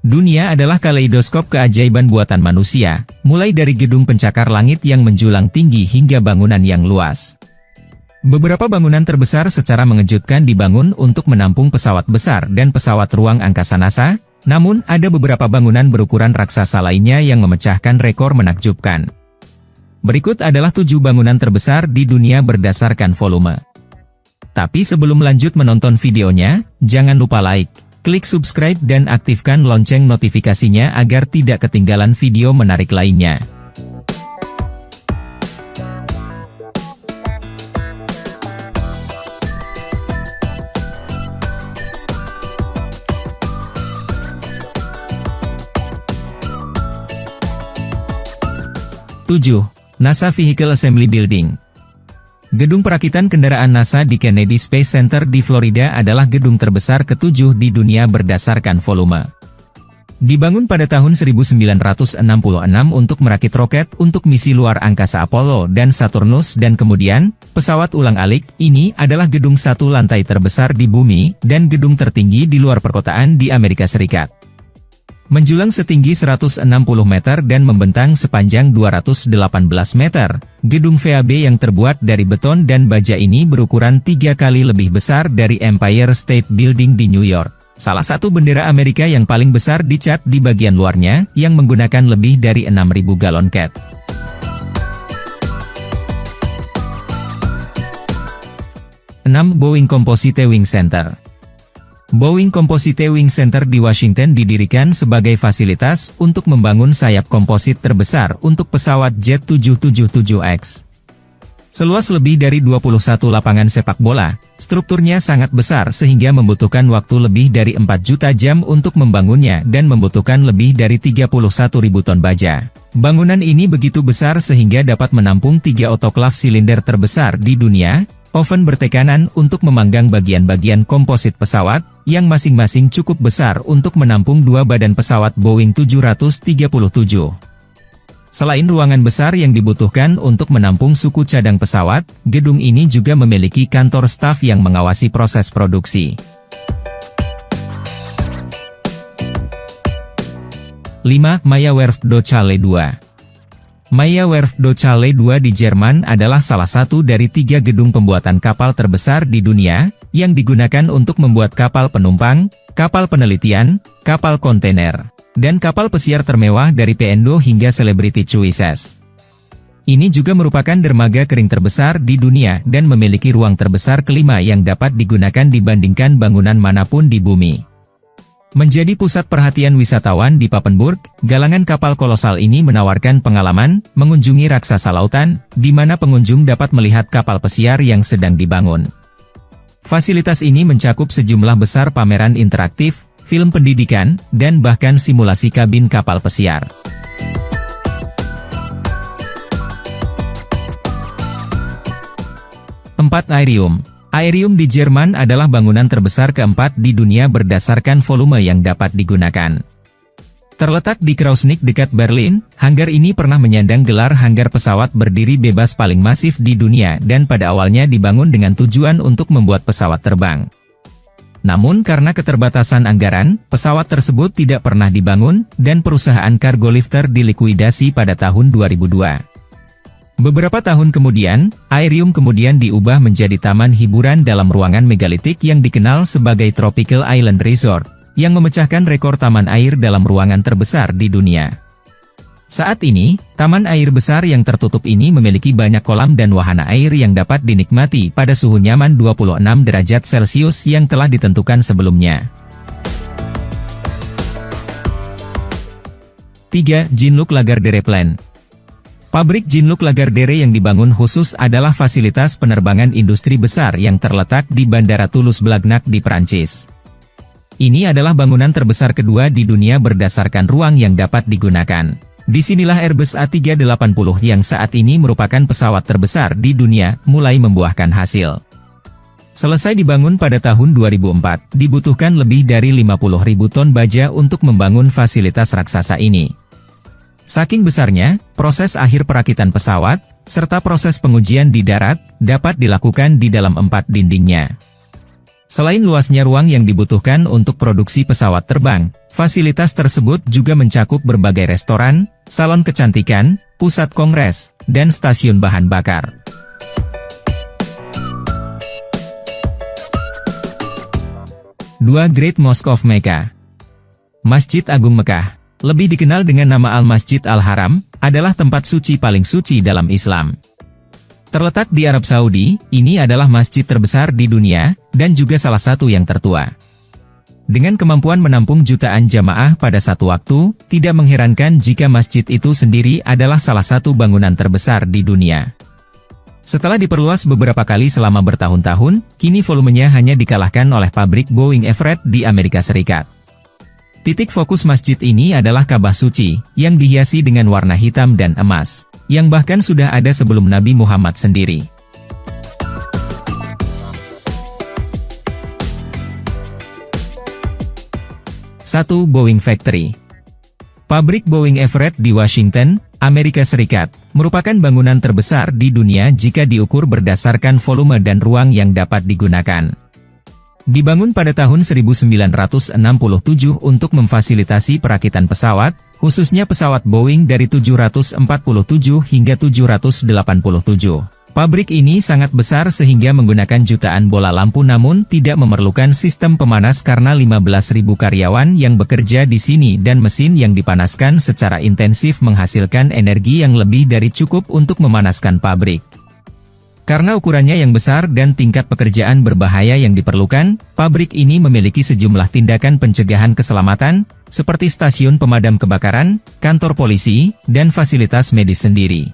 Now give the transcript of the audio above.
Dunia adalah kaleidoskop keajaiban buatan manusia, mulai dari gedung pencakar langit yang menjulang tinggi hingga bangunan yang luas. Beberapa bangunan terbesar secara mengejutkan dibangun untuk menampung pesawat besar dan pesawat ruang angkasa NASA, namun ada beberapa bangunan berukuran raksasa lainnya yang memecahkan rekor menakjubkan. Berikut adalah 7 bangunan terbesar di dunia berdasarkan volume. Tapi sebelum lanjut menonton videonya, jangan lupa like, klik subscribe dan aktifkan lonceng notifikasinya agar tidak ketinggalan video menarik lainnya. Tujuh, NASA Vehicle Assembly Building. Gedung perakitan kendaraan NASA di Kennedy Space Center di Florida adalah gedung terbesar ke-7 di dunia berdasarkan volume. Dibangun pada tahun 1966 untuk merakit roket untuk misi luar angkasa Apollo dan Saturnus dan kemudian, pesawat ulang-alik, ini adalah gedung satu lantai terbesar di bumi dan gedung tertinggi di luar perkotaan di Amerika Serikat. Menjulang setinggi 160 meter dan membentang sepanjang 218 meter, gedung VAB yang terbuat dari beton dan baja ini berukuran 3 kali lebih besar dari Empire State Building di New York, salah satu bendera Amerika yang paling besar dicat di bagian luarnya, yang menggunakan lebih dari 6.000 galon cat. Boeing Composite Wing Center. Boeing Composite Wing Center di Washington didirikan sebagai fasilitas untuk membangun sayap komposit terbesar untuk pesawat Jet 777X. Seluas lebih dari 21 lapangan sepak bola, strukturnya sangat besar sehingga membutuhkan waktu lebih dari 4 juta jam untuk membangunnya dan membutuhkan lebih dari 31.000 ton baja. Bangunan ini begitu besar sehingga dapat menampung 3 otoklav silinder terbesar di dunia, oven bertekanan untuk memanggang bagian-bagian komposit pesawat, yang masing-masing cukup besar untuk menampung 2 badan pesawat Boeing 737. Selain ruangan besar yang dibutuhkan untuk menampung suku cadang pesawat, gedung ini juga memiliki kantor staf yang mengawasi proses produksi. 5. Meyer Werft Dochle II. Meyer Werft Dochle II di Jerman adalah salah satu dari 3 gedung pembuatan kapal terbesar di dunia, yang digunakan untuk membuat kapal penumpang, kapal penelitian, kapal kontainer, dan kapal pesiar termewah dari P&O hingga selebriti cruises. Ini juga merupakan dermaga kering terbesar di dunia dan memiliki ruang terbesar kelima yang dapat digunakan dibandingkan bangunan manapun di bumi. Menjadi pusat perhatian wisatawan di Papenburg, galangan kapal kolosal ini menawarkan pengalaman mengunjungi raksasa lautan, di mana pengunjung dapat melihat kapal pesiar yang sedang dibangun. Fasilitas ini mencakup sejumlah besar pameran interaktif, film pendidikan, dan bahkan simulasi kabin kapal pesiar. 4. Aerium. Aerium di Jerman adalah bangunan terbesar keempat di dunia berdasarkan volume yang dapat digunakan. Terletak di Krausnick dekat Berlin, hanggar ini pernah menyandang gelar hanggar pesawat berdiri bebas paling masif di dunia dan pada awalnya dibangun dengan tujuan untuk membuat pesawat terbang. Namun karena keterbatasan anggaran, pesawat tersebut tidak pernah dibangun, dan perusahaan cargo lifter dilikuidasi pada tahun 2002. Beberapa tahun kemudian, Aerium kemudian diubah menjadi taman hiburan dalam ruangan megalitik yang dikenal sebagai Tropical Island Resort, yang memecahkan rekor taman air dalam ruangan terbesar di dunia. Saat ini, taman air besar yang tertutup ini memiliki banyak kolam dan wahana air yang dapat dinikmati pada suhu nyaman 26 derajat Celcius yang telah ditentukan sebelumnya. 3. Jean-Luc Lagardère Plan. Pabrik Jean-Luc Lagardère yang dibangun khusus adalah fasilitas penerbangan industri besar yang terletak di Bandara Toulouse-Blagnac di Prancis. Ini adalah bangunan terbesar kedua di dunia berdasarkan ruang yang dapat digunakan. Disinilah Airbus A380 yang saat ini merupakan pesawat terbesar di dunia, mulai membuahkan hasil. Selesai dibangun pada tahun 2004, dibutuhkan lebih dari 50.000 ton baja untuk membangun fasilitas raksasa ini. Saking besarnya, proses akhir perakitan pesawat, serta proses pengujian di darat, dapat dilakukan di dalam 4 dindingnya. Selain luasnya ruang yang dibutuhkan untuk produksi pesawat terbang, fasilitas tersebut juga mencakup berbagai restoran, salon kecantikan, pusat kongres, dan stasiun bahan bakar. 2. Great Mosque of Mecca. Masjid Agung Mekah, lebih dikenal dengan nama Al-Masjid Al-Haram, adalah tempat suci paling suci dalam Islam. Terletak di Arab Saudi, ini adalah masjid terbesar di dunia, dan juga salah satu yang tertua. Dengan kemampuan menampung jutaan jamaah pada satu waktu, tidak mengherankan jika masjid itu sendiri adalah salah satu bangunan terbesar di dunia. Setelah diperluas beberapa kali selama bertahun-tahun, kini volumenya hanya dikalahkan oleh pabrik Boeing Everett di Amerika Serikat. Titik fokus masjid ini adalah Ka'bah suci, yang dihiasi dengan warna hitam dan emas, yang bahkan sudah ada sebelum Nabi Muhammad sendiri. Satu. Boeing Factory. Pabrik Boeing Everett di Washington, Amerika Serikat, merupakan bangunan terbesar di dunia jika diukur berdasarkan volume dan ruang yang dapat digunakan. Dibangun pada tahun 1967 untuk memfasilitasi perakitan pesawat, khususnya pesawat Boeing dari 747 hingga 787. Pabrik ini sangat besar sehingga menggunakan jutaan bola lampu namun tidak memerlukan sistem pemanas karena 15.000 karyawan yang bekerja di sini dan mesin yang dipanaskan secara intensif menghasilkan energi yang lebih dari cukup untuk memanaskan pabrik. Karena ukurannya yang besar dan tingkat pekerjaan berbahaya yang diperlukan, pabrik ini memiliki sejumlah tindakan pencegahan keselamatan, seperti stasiun pemadam kebakaran, kantor polisi, dan fasilitas medis sendiri.